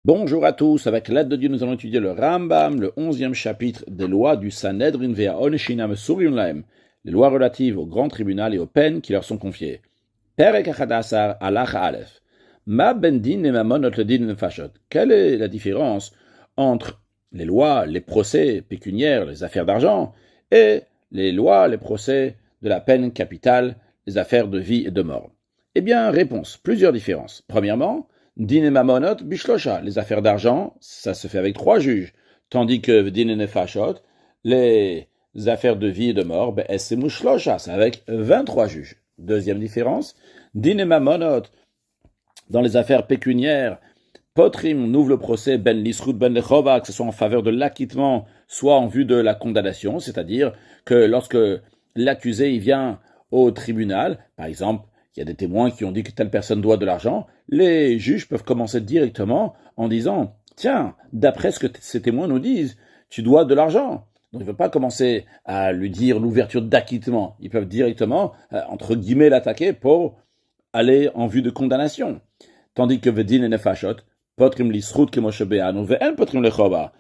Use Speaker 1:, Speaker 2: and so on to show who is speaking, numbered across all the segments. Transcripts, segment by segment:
Speaker 1: Bonjour à tous, avec l'aide de Dieu, nous allons étudier le Rambam, le 11e chapitre des lois du Sanhedrin Vea Oneshinam Suriyun Lahem, les lois relatives au grand tribunal et aux peines qui leur sont confiées. Perek Achadasar Alach Aleph. Ma bendin et mamonot le din fashot. Quelle est la différence entre les lois, les procès pécuniaires, les affaires d'argent, et les lois, les procès de la peine capitale, les affaires de vie et de mort? Eh bien, réponse, plusieurs différences. Premièrement, din et mamonot bishlosha, les affaires d'argent, ça se fait avec 3 juges, tandis que din et nefashot, les affaires de vie et de mort, c'est mushlosha, c'est avec 23 juges. Deuxième différence, din et mamonot, dans les affaires pécuniaires, potrim, on ouvre le procès ben lisrut ben lechova, que ce soit en faveur de l'acquittement, soit en vue de la condamnation, c'est-à-dire que lorsque l'accusé il vient au tribunal, par exemple, il y a des témoins qui ont dit que telle personne doit de l'argent, les juges peuvent commencer directement en disant « Tiens, d'après ce que ces témoins nous disent, tu dois de l'argent ». Donc, il ne veut pas commencer à lui dire l'ouverture d'acquittement. Ils peuvent directement, entre guillemets, l'attaquer pour aller en vue de condamnation. Tandis que Vedin et Nefashot, potrim lisrut kemoshe be'anu ve'en potrim lechova.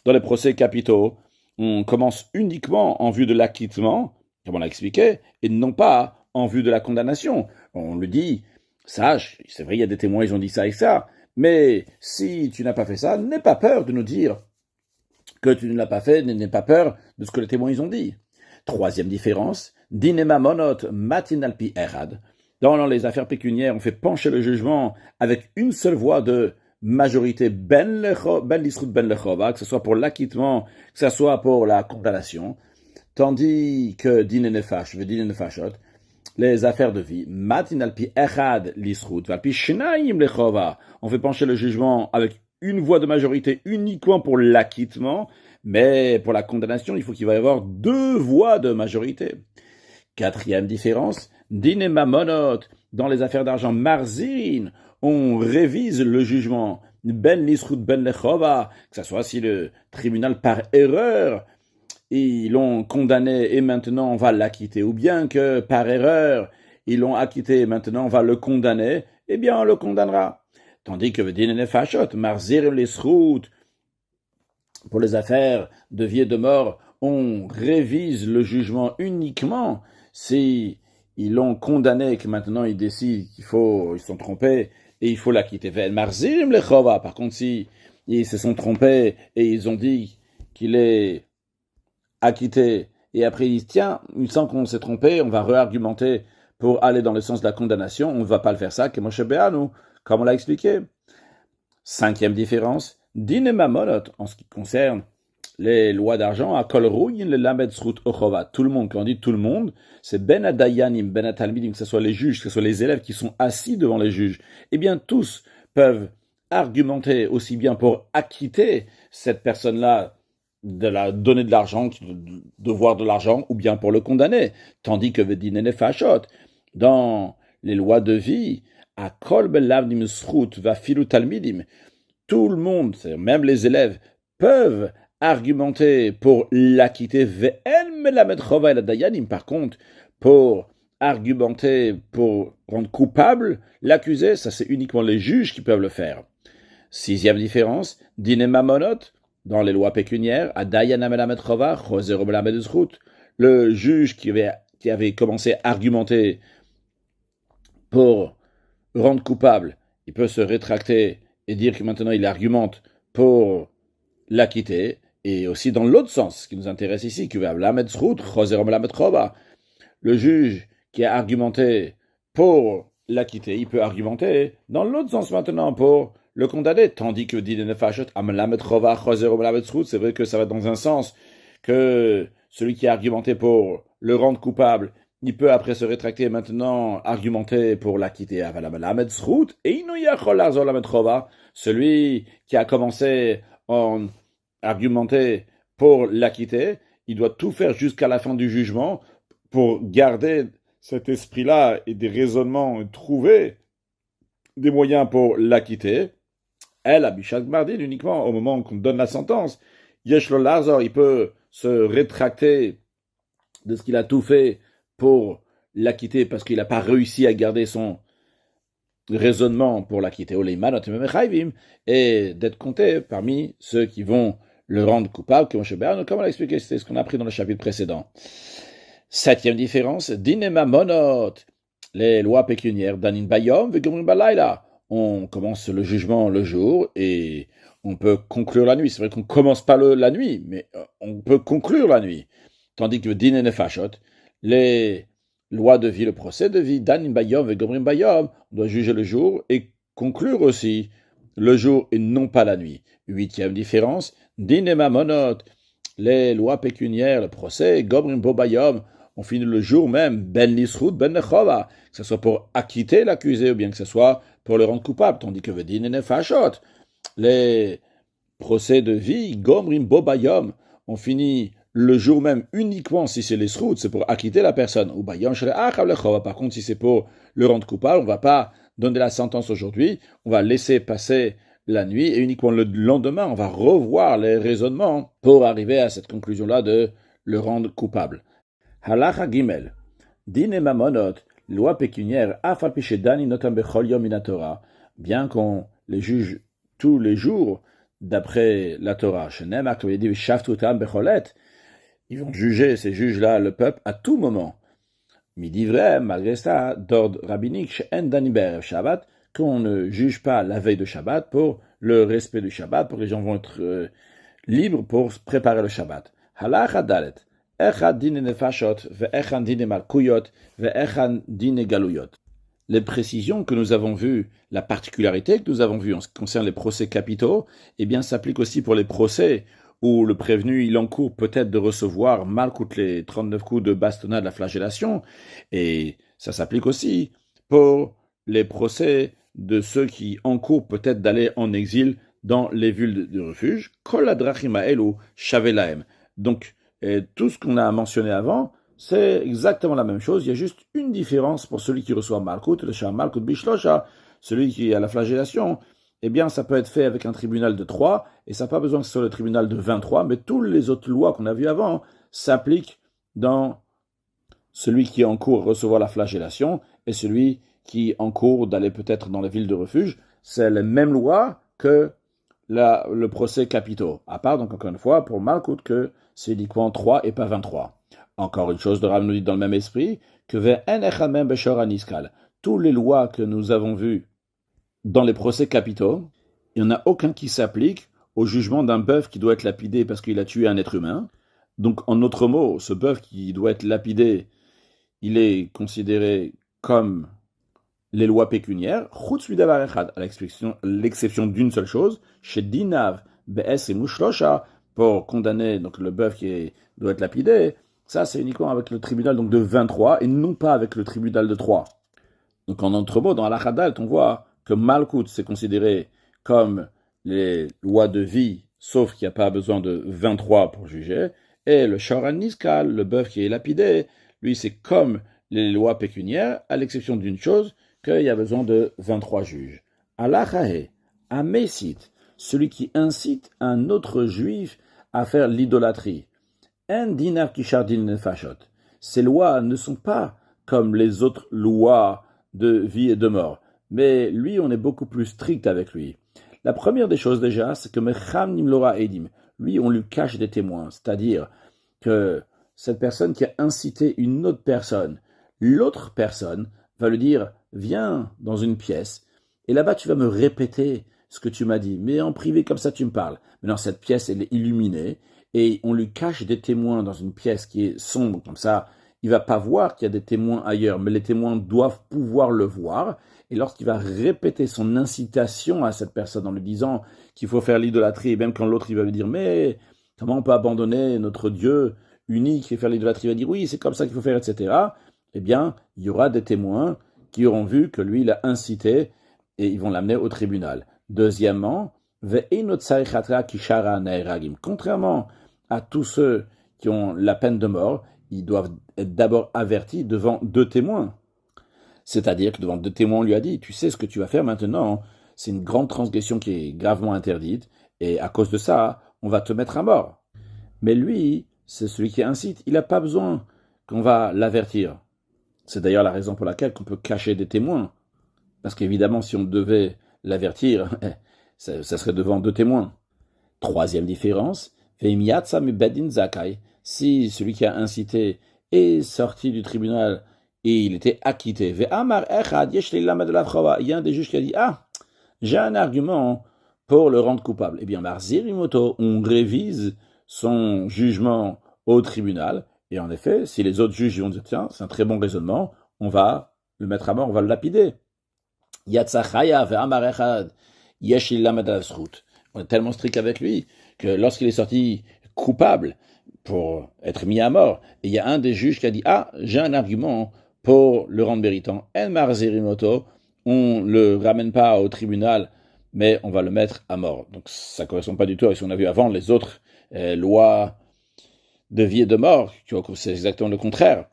Speaker 1: Dans les procès capitaux, on commence uniquement en vue de l'acquittement, comme on l'a expliqué, et non pas en vue de la condamnation. On lui dit, sache, c'est vrai, il y a des témoins, ils ont dit ça et ça, mais si tu n'as pas fait ça, n'aie pas peur de nous dire que tu ne l'as pas fait, n'aie pas peur de ce que les témoins ils ont dit. Troisième différence, dinema monot matin alpi erad. Dans les affaires pécuniaires, on fait pencher le jugement avec une seule voix de majorité ben lisrut ben lechova, que ce soit pour l'acquittement, que ce soit pour la condamnation, tandis que din et nefashot, les affaires de vie, matin alpi erad lisrut, alpi shnaim lechova, on fait pencher le jugement avec une voix de majorité uniquement pour l'acquittement, mais pour la condamnation, il faut qu'il va y avoir 2 voix de majorité. Quatrième différence, din et mamonot, dans les affaires d'argent marzirin, on révise le jugement ben lisrut ben lechova, que ce soit si le tribunal par erreur ils l'ont condamné et maintenant on va l'acquitter, ou bien que par erreur ils l'ont acquitté et maintenant on va le condamner, eh bien on le condamnera. Tandis que din et nefashot, marzirin lisrut, pour les affaires de vie et de mort, on révise le jugement uniquement si ils l'ont condamné et que maintenant ils décident ils sont trompés et il faut l'acquitter. Par contre, si ils se sont trompés et ils ont dit qu'il est acquitté et après ils disent tiens, il semble qu'on s'est trompé, on va réargumenter pour aller dans le sens de la condamnation, on ne va pas le faire ça, comme on l'a expliqué. Cinquième différence, din et mamonot, en ce qui concerne les lois d'argent, à kol rouyin le lamed srut ochova. Tout le monde, quand on dit tout le monde, c'est ben adayanim, ben atalmidim, que ce soit les juges, que ce soit les élèves qui sont assis devant les juges. Eh bien, tous peuvent argumenter aussi bien pour acquitter cette personne-là de la donner de l'argent, de devoir de l'argent, ou bien pour le condamner. Tandis que vedin et nefashot, dans les lois de vie, à kol ben lavnim srut va filu talmidim, tout le monde, c'est-à-dire même les élèves, peuvent argumenter pour l'acquitter. Par contre, pour argumenter, pour rendre coupable l'accusé, ça c'est uniquement les juges qui peuvent le faire. Sixième différence, din et mamonot, dans les lois pécuniaires, le juge qui avait commencé à argumenter pour rendre coupable, il peut se rétracter et dire que maintenant il argumente pour l'acquitter, et aussi dans l'autre sens, ce qui nous intéresse ici, que le juge qui a argumenté pour l'acquitter, il peut argumenter dans l'autre sens maintenant pour le condamner, tandis que dit c'est vrai que ça va dans un sens que celui qui a argumenté pour le rendre coupable, il peut après se rétracter et maintenant argumenter pour l'acquitter. Celui qui a commencé en argumenter pour l'acquitter, il doit tout faire jusqu'à la fin du jugement pour garder cet esprit-là et des raisonnements, trouver des moyens pour l'acquitter. Elle, Abishag Mardin, uniquement au moment qu'on donne la sentence, Yeshlo Lazar, il peut se rétracter de ce qu'il a tout fait pour l'acquitter parce qu'il n'a pas réussi à garder son raisonnement pour l'acquitter, et d'être compté parmi ceux qui vont le rendre coupable, comme on l'a expliqué, c'est ce qu'on a appris dans le chapitre précédent. Septième différence, dinema monot, les lois pécuniaires, danin bayom, vegomrim balayla. On commence le jugement le jour et on peut conclure la nuit. C'est vrai qu'on ne commence pas la nuit, mais on peut conclure la nuit. Tandis que din nefashot, les lois de vie, le procès de vie, danin bayom, vegomrim bayom, on doit juger le jour et conclure aussi le jour et non pas la nuit. Huitième différence, dinema monot, les lois pécuniaires, le procès, gomrim bobayom, on finit le jour même, ben lisrout, ben nechova, que ce soit pour acquitter l'accusé ou bien que ce soit pour le rendre coupable, tandis que vedin et nefashot, les procès de vie, gomrim bobayom, on finit le jour même uniquement si c'est lisrout, c'est pour acquitter la personne, ou bayom shre'achav lechova, par contre si c'est pour le rendre coupable, on ne va pas donner la sentence aujourd'hui, on va laisser passer la nuit et uniquement le lendemain, on va revoir les raisonnements pour arriver à cette conclusion-là de le rendre coupable. Halacha Gimel, din et mamonot, loi pécuniaire, afal pichedani notam bechol yom min Torah, bien qu'on les juge tous les jours d'après la Torah, shenem aktoyedi v'shavtutam becholet, ils vont juger ces juges-là, le peuple, à tout moment. Midi vrai, malgré ça, d'ordre rabbinique, she'en dani be'erev Shabbat, qu'on ne juge pas la veille de Shabbat pour le respect du Shabbat, pour que les gens vont être libres pour préparer le Shabbat. Halacha dalet. Les précisions que nous avons vues, la particularité que nous avons vue en ce qui concerne les procès capitaux, eh bien, s'applique aussi pour les procès où le prévenu, il encourt peut-être de recevoir malcoute les 39 coups de bastonnade de la flagellation, et ça s'applique aussi pour les procès de ceux qui encourent peut-être d'aller en exil dans les villes de refuge. Kol hadrachim ha'elu shaveh lahem. Donc, et tout ce qu'on a mentionné avant, c'est exactement la même chose. Il y a juste une différence pour celui qui reçoit Malkout, le Shah Malkout Bishlosha, celui qui a la flagellation. Eh bien, ça peut être fait avec un tribunal de 3, et ça n'a pas besoin que ce soit le tribunal de 23, mais toutes les autres lois qu'on a vues avant s'appliquent dans celui qui est en cours de recevoir la flagellation et celui qui est en cours d'aller peut-être dans les villes de refuge. C'est la même loi que le procès capitaux. À part, donc, encore une fois, pour Malkout, que c'est uniquement 3 et pas 23. Encore une chose de Rav nous dit dans le même esprit, que toutes les lois que nous avons vues dans les procès capitaux, il n'y en a aucun qui s'applique au jugement d'un bœuf qui doit être lapidé parce qu'il a tué un être humain. Donc, en d'autres mots, ce bœuf qui doit être lapidé, il est considéré comme les lois pécuniaires, à l'exception d'une seule chose, chez Dinav, BS et Mushlosha, pour condamner donc, le bœuf qui doit être lapidé, ça c'est uniquement avec le tribunal donc, de 23 et non pas avec le tribunal de 3. Donc en autre mot, dans l'Achadal, on voit que Malkout c'est considéré comme les lois de vie, sauf qu'il n'y a pas besoin de 23 pour juger, et le Shoran Niskal, le bœuf qui est lapidé, lui c'est comme les lois pécuniaires, à l'exception d'une chose, qu'il y a besoin de 23 juges. Alachahe, un Messit, celui qui incite un autre juif à faire l'idolâtrie. Un dinar kishardin nefashot. Ces lois ne sont pas comme les autres lois de vie et de mort, mais lui, on est beaucoup plus strict avec lui. La première des choses déjà, c'est que mecham nimlora edim. Lui, on lui cache des témoins, c'est-à-dire que cette personne qui a incité une autre personne, l'autre personne va lui dire « Viens dans une pièce, et là-bas tu vas me répéter ce que tu m'as dit, mais en privé comme ça tu me parles. » Maintenant cette pièce elle est illuminée, et on lui cache des témoins dans une pièce qui est sombre, comme ça il ne va pas voir qu'il y a des témoins ailleurs, mais les témoins doivent pouvoir le voir, et lorsqu'il va répéter son incitation à cette personne en lui disant qu'il faut faire l'idolâtrie, et même quand l'autre il va lui dire « Mais comment on peut abandonner notre Dieu unique et faire l'idolâtrie ?» Il va dire « Oui, c'est comme ça qu'il faut faire, etc. » Eh bien, il y aura des témoins qui auront vu que lui, il a incité et ils vont l'amener au tribunal. Deuxièmement, contrairement à tous ceux qui ont la peine de mort, ils doivent être d'abord avertis devant 2 témoins. C'est-à-dire que devant 2 témoins, on lui a dit, tu sais ce que tu vas faire maintenant, c'est une grande transgression qui est gravement interdite, et à cause de ça, on va te mettre à mort. Mais lui, c'est celui qui incite, il n'a pas besoin qu'on va l'avertir. C'est d'ailleurs la raison pour laquelle on peut cacher des témoins. Parce qu'évidemment, si on devait l'avertir, ça serait devant 2 témoins. Troisième différence, si celui qui a incité est sorti du tribunal et il était acquitté, il y a un des juges qui a dit, ah, j'ai un argument pour le rendre coupable. Eh bien, Marzirimoto, on révise son jugement au tribunal, et en effet, si les autres juges vont dire, tiens, c'est un très bon raisonnement, on va le mettre à mort, on va le lapider. On est tellement strict avec lui que lorsqu'il est sorti coupable pour être mis à mort, et il y a un des juges qui a dit, ah, j'ai un argument pour le rendre méritant. En Marzirimoto, on ne le ramène pas au tribunal, mais on va le mettre à mort. Donc ça ne correspond pas du tout à ce qu'on a vu avant, les autres lois de vie et de mort, c'est exactement le contraire.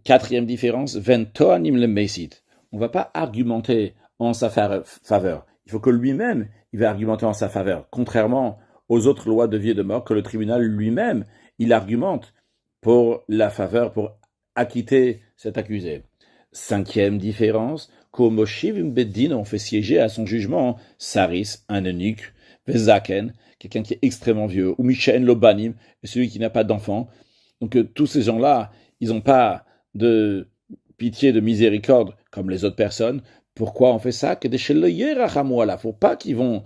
Speaker 1: Quatrième différence, ventoanim le meisit. On ne va pas argumenter en sa faveur. Il faut que lui-même, il va argumenter en sa faveur. Contrairement aux autres lois de vie et de mort, que le tribunal lui-même, il argumente pour la faveur, pour acquitter cet accusé. Cinquième différence, Komoshiv Bedin, on fait siéger à son jugement Saris, un eunuque, Vezaken, quelqu'un qui est extrêmement vieux, ou Mishaen Lobanim, celui qui n'a pas d'enfant. Donc tous ces gens-là, ils n'ont pas de pitié, de miséricorde comme les autres personnes. Pourquoi on fait ça? Que des il faut pas qu'ils vont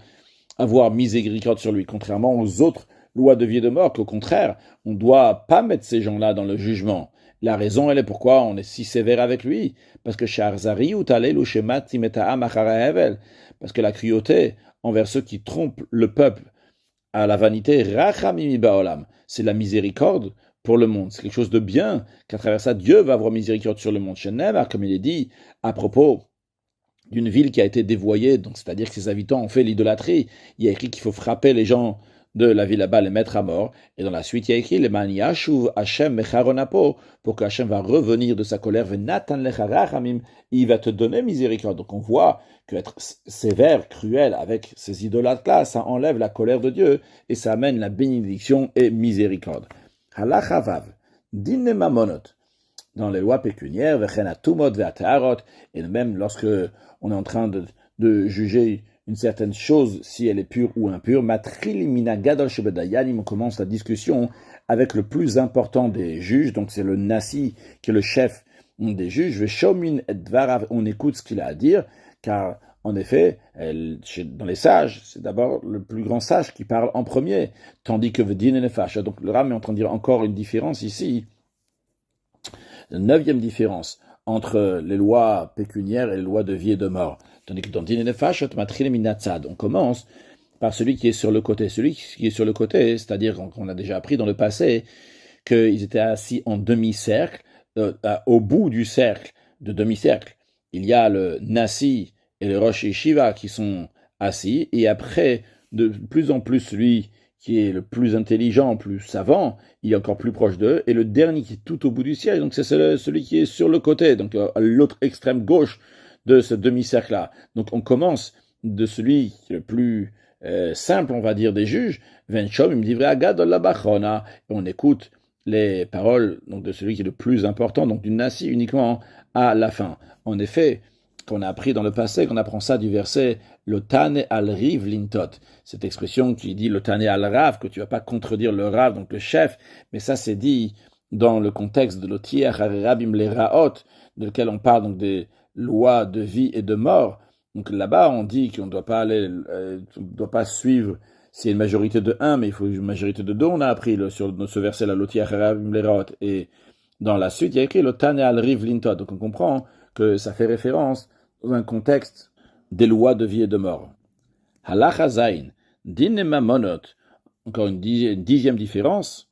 Speaker 1: avoir miséricorde sur lui, contrairement aux autres lois de vie et de mort, qu'au contraire, on ne doit pas mettre ces gens-là dans le jugement. La raison, elle est pourquoi on est si sévère avec lui. Parce que parce que la cruauté envers ceux qui trompent le peuple à la vanité, c'est la miséricorde pour le monde. C'est quelque chose de bien, qu'à travers ça, Dieu va avoir miséricorde sur le monde. Comme il est dit à propos d'une ville qui a été dévoyée, donc c'est-à-dire que ses habitants ont fait l'idolâtrie. Il y a écrit qu'il faut frapper les gens de la ville là-bas, les mettre à mort. Et dans la suite, il y a écrit, pour que Hachem va revenir de sa colère, il va te donner miséricorde. Donc on voit qu'être sévère, cruel avec ces idolâtres-là, ça enlève la colère de Dieu et ça amène la bénédiction et miséricorde. Halachavav, dine mamonot, dans les lois pécuniaires, et même lorsque on est en train de juger une certaine chose, si elle est pure ou impure, on commence la discussion avec le plus important des juges, donc c'est le Nasi qui est le chef des juges, on écoute ce qu'il a à dire, car en effet, dans les sages, c'est d'abord le plus grand sage qui parle en premier, tandis que Vedin et Nefesh. Donc le Ram est en train de dire encore une différence ici. La 9e différence entre les lois pécuniaires et les lois de vie et de mort. Tandis que dans Din et Nefesh, on commence par celui qui est sur le côté. Celui qui est sur le côté, c'est-à-dire qu'on a déjà appris dans le passé qu'ils étaient assis en demi-cercle. Au bout du cercle, de demi-cercle, il y a le Nasi et le Rosh Yeshiva qui sont assis, et après, de plus en plus, celui qui est le plus intelligent, plus savant, il est encore plus proche d'eux, et le dernier qui est tout au bout du siège, donc c'est celui qui est sur le côté, donc à l'autre extrême gauche de ce demi-cercle-là. Donc on commence de celui qui est le plus simple, on va dire, des juges, Venchom, il me dit, et on écoute les paroles donc, de celui qui est le plus important, donc du Nasi uniquement à la fin. En effet, qu'on a appris dans le passé, qu'on apprend ça du verset le Tane al-Riv lintot. Cette expression qui dit le Tane al-Rav, que tu ne vas pas contredire le Rav, donc le chef, mais ça c'est dit dans le contexte de l'Otier Harabim le Raot, de lequel on parle donc des lois de vie et de mort. Donc là-bas, on dit qu'on ne doit pas aller, on doit pas suivre s'il y a une majorité de 1, mais il faut une majorité de 2. On a appris sur ce verset-là, l'Otier Harabim le Raot, et dans la suite, il y a écrit le Tane al-Riv lintot. Donc on comprend que ça fait référence dans un contexte des lois de vie et de mort. Halacha Zain, din et mamonot, encore une 10e différence,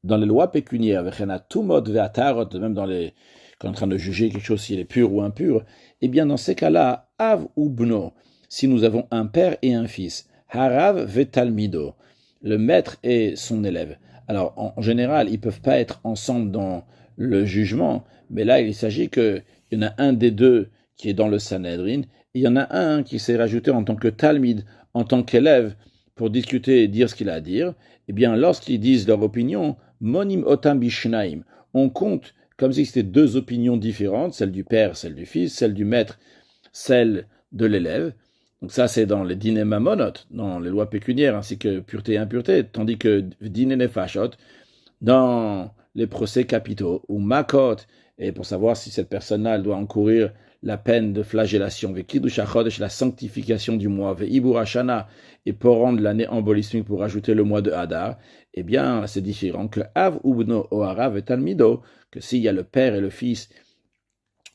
Speaker 1: dans les lois pécuniaires, même dans les, quand on est en train de juger quelque chose si elle est pure ou impure, eh bien dans ces cas-là, av ou bno, si nous avons un père et un fils, harav vetalmido, le maître et son élève. Alors en général, ils ne peuvent pas être ensemble dans le jugement, mais là il s'agit qu'il y en a un des deux qui est dans le Sanhedrin, et il y en a un qui s'est rajouté en tant que Talmid, en tant qu'élève, pour discuter et dire ce qu'il a à dire. Eh bien, lorsqu'ils disent leur opinion, Monim Otam Bishnaim, on compte comme si c'était 2 opinions différentes, celle du père, celle du fils, celle du maître, celle de l'élève. Donc ça, c'est dans les dîners mamonotes, dans les lois pécuniaires, ainsi que pureté et impureté, tandis que dîner nefashot, dans les procès capitaux, ou makot, et pour savoir si cette personne-là, elle doit encourir la peine de flagellation, vekidush hachodesh, la sanctification du mois, veibur hashana, et pour rendre l'année embolismique pour ajouter le mois de Hadar, eh bien, c'est différent que av ubno oharav et talmido, que s'il y a le père et le fils,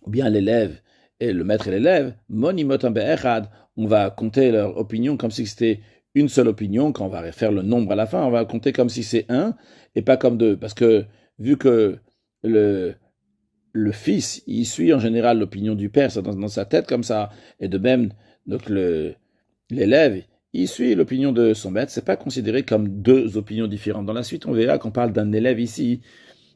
Speaker 1: ou bien l'élève et le maître et l'élève, monimotam be'echad, on va compter leur opinion comme si c'était une seule opinion. Quand on va faire le nombre à la fin, on va compter comme si c'est un et pas comme deux. Parce que vu que le fils, il suit en général l'opinion du père, c'est dans sa tête comme ça, et de même, donc l'élève, il suit l'opinion de son maître, c'est pas considéré comme deux opinions différentes. Dans la suite, on verra qu'on parle d'un élève ici,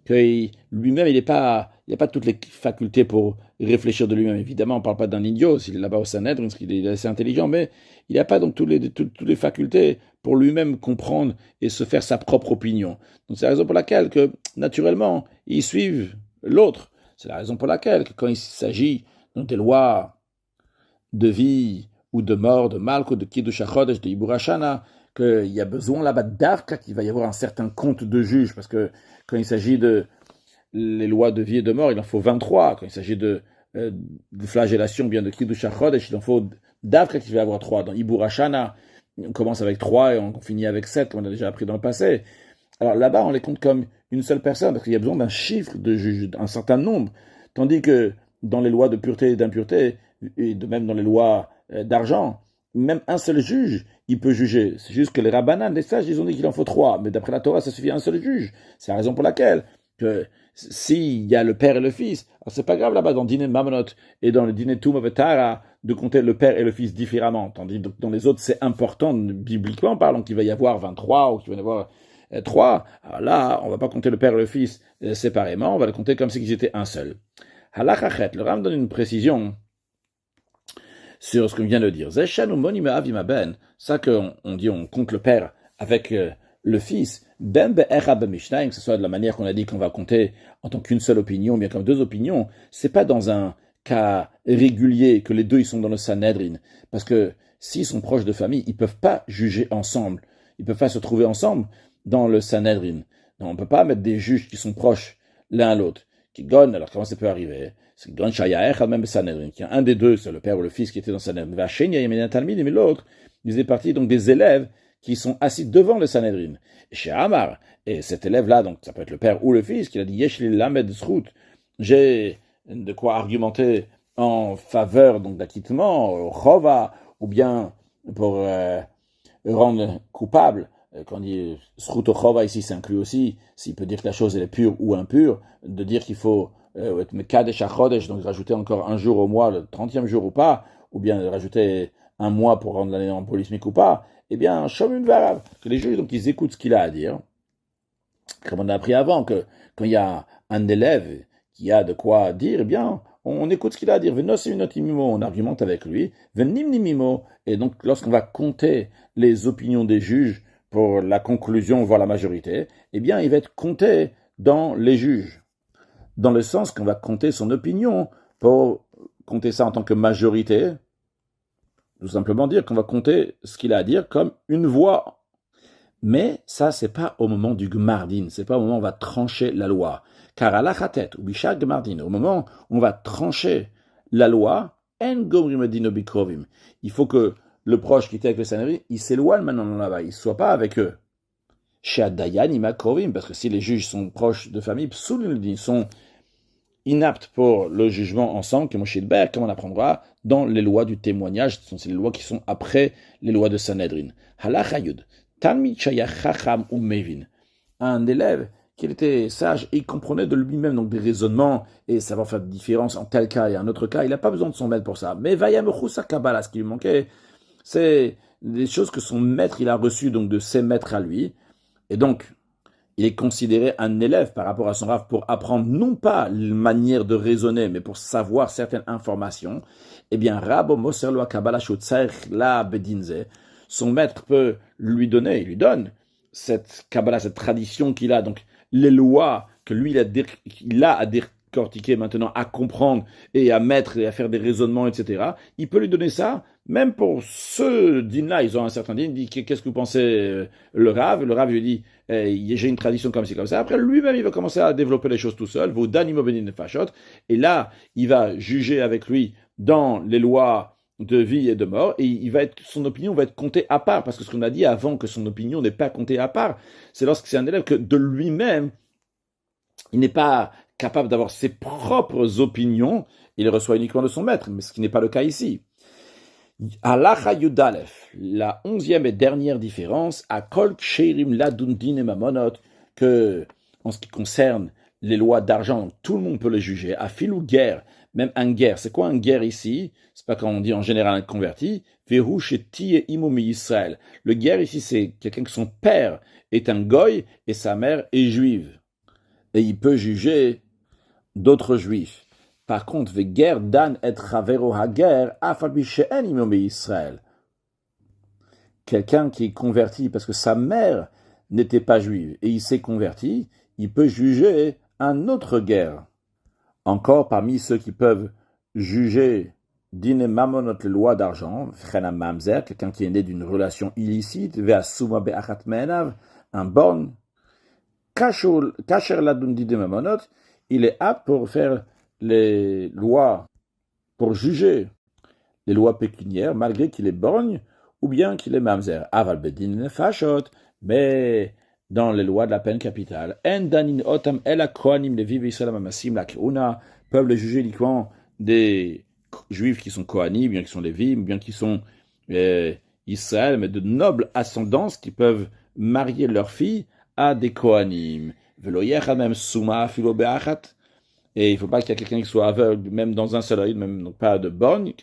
Speaker 1: que lui-même, il n'a pas toutes les facultés pour réfléchir de lui-même. Évidemment, on ne parle pas d'un idiot, s'il est là-bas au Sanhedrin, parce qu'il est assez intelligent, mais il n'a pas donc toutes les facultés pour lui-même comprendre et se faire sa propre opinion. Donc c'est la raison pour laquelle, que, naturellement, ils suivent l'autre. C'est la raison pour laquelle, que quand il s'agit donc, des lois de vie ou de mort, de Malko, de Kiddush HaChodesh, de Ibur Hashana, qu'il y a besoin là-bas d'Avka, qu'il va y avoir un certain compte de juges, parce que quand il s'agit de les lois de vie et de mort, il en faut 23. Quand il s'agit de flagellation, bien de Kiddush HaChodesh, il en faut d'Avka qui va avoir 3. Dans Ibur Hashana, on commence avec 3 et on finit avec 7, comme on a déjà appris dans le passé. Alors là-bas, on les compte comme une seule personne, parce qu'il y a besoin d'un chiffre de juges, un certain nombre. Tandis que dans les lois de pureté et d'impureté, et de même dans les lois d'argent, même un seul juge, il peut juger. C'est juste que les rabbanan, les sages, ils ont dit qu'il en faut 3. Mais d'après la Torah, ça suffit un seul juge. C'est la raison pour laquelle que s'il y a le père et le fils, alors c'est pas grave là-bas dans le dîner Mamonot et dans le dîner Tumavetara de compter le père et le fils différemment. Tandis que dans les autres, c'est important, bibliquement parlant, qu'il va y avoir 23 ou qu'il va y avoir 3. Alors là, on va pas compter le père et le fils séparément, on va les compter comme s'ils étaient un seul. Halachachet, le Ram donne une précision sur ce qu'on vient de dire. Ça qu'on dit, on compte le père avec le fils, que ce soit de la manière qu'on a dit qu'on va compter en tant qu'une seule opinion, bien comme deux opinions, c'est pas dans un cas régulier que les deux ils sont dans le Sanhedrin, parce que s'ils sont proches de famille, ils peuvent pas juger ensemble, ils peuvent pas se trouver ensemble dans le Sanhedrin. Donc on peut pas mettre des juges qui sont proches l'un à l'autre. Qui gagne, alors comment ça peut arriver? C'est que même Sanhedrin, qu'il y a un des deux, c'est le père ou le fils qui était dans Sanhedrin. Mais l'autre, il faisait partie donc des élèves qui sont assis devant le Sanhedrin. Et chez Amar, et cet élève-là, donc ça peut être le père ou le fils, qui a dit Yesh li lamed zchut, j'ai de quoi argumenter en faveur donc d'acquittement, chova, ou bien pour rendre coupable. Quand on dit zchut ou chova ici, ça inclut aussi, s'il peut dire que la chose elle est pure ou impure, de dire qu'il faut Kadesh HaChodesh, donc rajouter encore un jour au mois, le 30e jour ou pas, ou bien rajouter un mois pour rendre l'année embolismique ou pas, eh bien, Shomim Varav, que les juges, donc, ils écoutent ce qu'il a à dire. Comme on a appris avant, que quand il y a un élève qui a de quoi dire, eh bien, on écoute ce qu'il a à dire. On argumente avec lui. Et donc, lorsqu'on va compter les opinions des juges pour la conclusion, voire la majorité, eh bien, il va être compté dans les juges. Dans le sens qu'on va compter son opinion pour compter ça en tant que majorité, tout simplement dire qu'on va compter ce qu'il a à dire comme une voix. Mais ça, c'est pas au moment du Gmardin, c'est pas au moment où on va trancher la loi. Car à la Khatet, ou Bishak Gmardin, au moment où on va trancher la loi, il faut que le proche qui était avec le Sanhedrin, il s'éloigne maintenant là-bas, il ne soit pas avec eux. Chez Dayan, Imakrovim, parce que si les juges sont proches de famille, ils sont inaptes pour le jugement ensemble, comme on apprendra dans les lois du témoignage, c'est les lois qui sont après les lois de Sanhedrin. Halachayud, Talmid Shayach Chacham ou Mevin, un élève qui était sage et il comprenait de lui-même donc des raisonnements et savoir faire de différence en tel cas et en autre cas, il n'a pas besoin de son maître pour ça. Mais Vayamechusa Kabbalah, ce qui lui manquait, c'est des choses que son maître il a reçues donc de ses maîtres à lui, et donc il est considéré un élève par rapport à son Rav pour apprendre non pas une manière de raisonner, mais pour savoir certaines informations. Eh bien, Rabo Moserlo Kabbalah Shutzaich La Bedinze, son maître peut lui donner, il lui donne cette Kabbalah, cette tradition qu'il a, donc les lois que lui il a à dire décortiquer maintenant, à comprendre et à mettre et à faire des raisonnements, etc., il peut lui donner ça, même pour ce din-là, ils ont un certain din, il dit qu'est-ce que vous pensez le Rav lui dit j'ai une tradition comme ci, comme ça. Après, lui-même, il va commencer à développer les choses tout seul, vos danim benin fashot, et là, il va juger avec lui dans les lois de vie et de mort, et son opinion va être comptée à part, parce que ce qu'on a dit avant, que son opinion n'est pas comptée à part, c'est lorsque c'est un élève que de lui-même, il n'est pas capable d'avoir ses propres opinions, il reçoit uniquement de son maître, mais ce qui n'est pas le cas ici. Halacha Yudalef, la 11e et dernière différence, à Kol Ksherim Ladundin et Mamonot, que, en ce qui concerne les lois d'argent, tout le monde peut les juger, à filou guerre, même un guerre. C'est quoi un guerre ici? C'est pas quand on dit en général un converti. Vehu sheti et imomi Israël. Le guerre ici, c'est quelqu'un que son père est un goy et sa mère est juive. Et il peut juger d'autres juifs. Par contre, veger dan et chavero hager afalpi she'en imomi Israël. Quelqu'un qui est converti parce que sa mère n'était pas juive et il s'est converti, il peut juger un autre guerre. Encore parmi ceux qui peuvent juger dîner mamonot les lois d'argent, mamzer, quelqu'un qui est né d'une relation illicite, un born, kasher ladundi de mamonot, il est apte pour faire les lois, pour juger les lois pécuniaires, malgré qu'il est borgne ou bien qu'il est mamzer. Aval bedin fashot, mais dans les lois de la peine capitale, peuvent les juger uniquement des juifs qui sont kohanim, bien qui sont lévim, bien qui sont Israël, mais de noble ascendance qui peuvent marier leurs filles à des kohanim. Et il ne faut pas qu'il y ait quelqu'un qui soit aveugle, même dans un seul œil, même pas de borgne,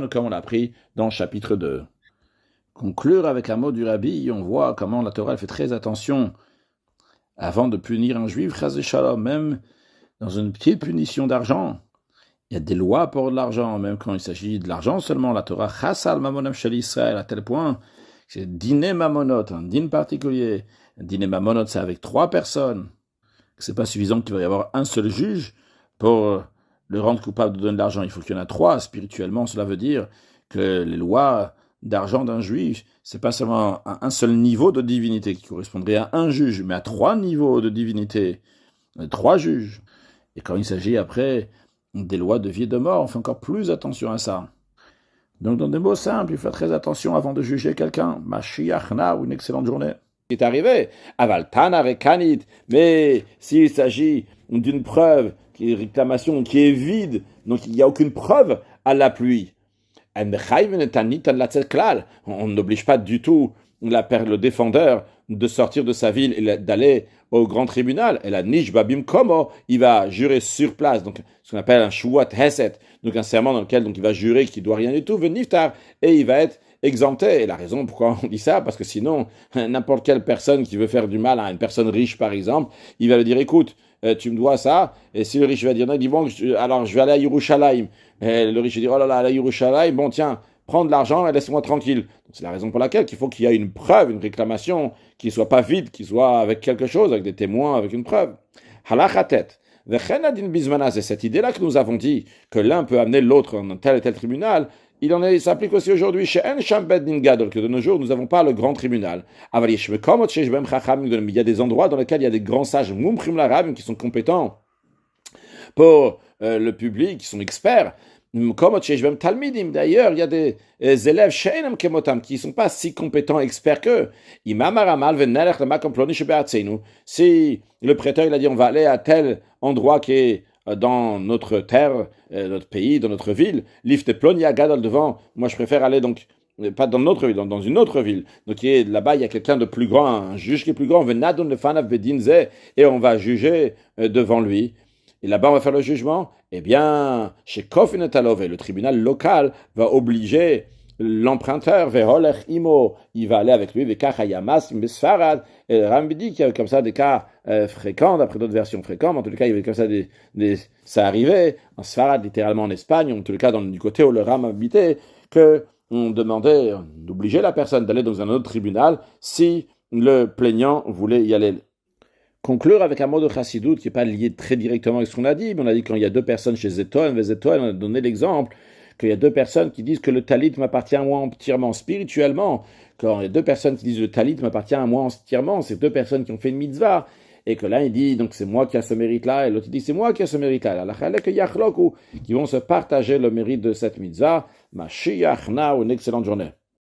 Speaker 1: comme on l'a appris dans le chapitre 2. Conclure avec un mot du Rabbi, on voit comment la Torah fait très attention avant de punir un juif, chas shalom, même dans une petite punition d'argent. Il y a des lois pour l'argent, même quand il s'agit de l'argent seulement. La Torah chasal mamonam shel Israël, à tel point que c'est dîner mamonot, un dîner particulier. Un dîner mamonot, c'est avec 3 personnes. C'est pas suffisant qu'il va y avoir un seul juge pour le rendre coupable de donner de l'argent. Il faut qu'il y en ait 3. Spirituellement, cela veut dire que les lois d'argent d'un juif, c'est pas seulement à un seul niveau de divinité qui correspondrait à un juge, mais à 3 niveaux de divinité, 3 juges. Et quand il s'agit après des lois de vie et de mort, on fait encore plus attention à ça. Donc dans des mots simples, il faut faire très attention avant de juger quelqu'un. Mashiach na, ou une excellente journée. C'est arrivé, aval tana rekanit, mais s'il s'agit d'une preuve, une réclamation qui est vide, donc il n'y a aucune preuve à l'appui, on n'oblige pas du tout le défendeur de sortir de sa ville et d'aller au grand tribunal. Et la nish babim komo, il va jurer sur place, donc ce qu'on appelle un shuat heset, donc un serment dans lequel donc il va jurer qu'il doit rien du tout, veniftar, et il va être exempté. Et la raison pourquoi on dit ça, parce que sinon, n'importe quelle personne qui veut faire du mal à une personne riche, par exemple, il va lui dire, écoute, tu me dois ça, et si le riche va dire, non, il dit, bon, alors je vais aller à Yerushalayim. Et le riche va dire, oh là là, aller à Yerushalayim, bon, tiens, prends de l'argent et laisse-moi tranquille. Donc, c'est la raison pour laquelle il faut qu'il y ait une preuve, une réclamation, qui ne soit pas vide, qui soit avec quelque chose, avec des témoins, avec une preuve. Halachatet. C'est cette idée-là que nous avons dit, que l'un peut amener l'autre dans tel et tel tribunal. Il s'applique aussi aujourd'hui chez En Shambed Gadol, que de nos jours, nous n'avons pas le grand tribunal. Il y a des endroits dans lesquels il y a des grands sages, qui sont compétents pour le public, qui sont experts. D'ailleurs, il y a des élèves qui ne sont pas si compétents, experts qu'eux. Si le prêteur il a dit on va aller à tel endroit qui est dans notre terre, notre pays, dans notre ville, devant, moi je préfère aller donc pas dans notre ville, dans une autre ville. Donc là-bas, il y a quelqu'un de plus grand, un juge qui est plus grand, et on va juger devant lui. Et là-bas, on va faire le jugement. Eh bien, chez Kofinetalove, le tribunal local va obliger l'emprunteur, il va aller avec lui, et le Rambam dit qu'il y a comme ça des cas fréquents, d'après d'autres versions fréquentes, en tout cas, il y avait comme ça ça arrivait, en Sfarad, littéralement en Espagne, en tout cas, du côté où le Rambam habitait, qu'on demandait d'obliger la personne d'aller dans un autre tribunal si le plaignant voulait y aller. conclure avec un mot de chassidut qui n'est pas lié très directement avec ce qu'on a dit, mais on a dit quand il y a deux personnes chez Zeton, on a donné l'exemple qu'il y a deux personnes qui disent que le talit m'appartient à moi entièrement spirituellement. Quand il y a deux personnes qui disent le talit m'appartient à moi entièrement, c'est deux personnes qui ont fait une mitzvah. Et que là, il dit, donc c'est moi qui ai ce mérite-là, et l'autre il dit, c'est moi qui ai ce mérite-là. Qui vont se partager le mérite de cette mitzvah. Mashiach na, une excellente journée.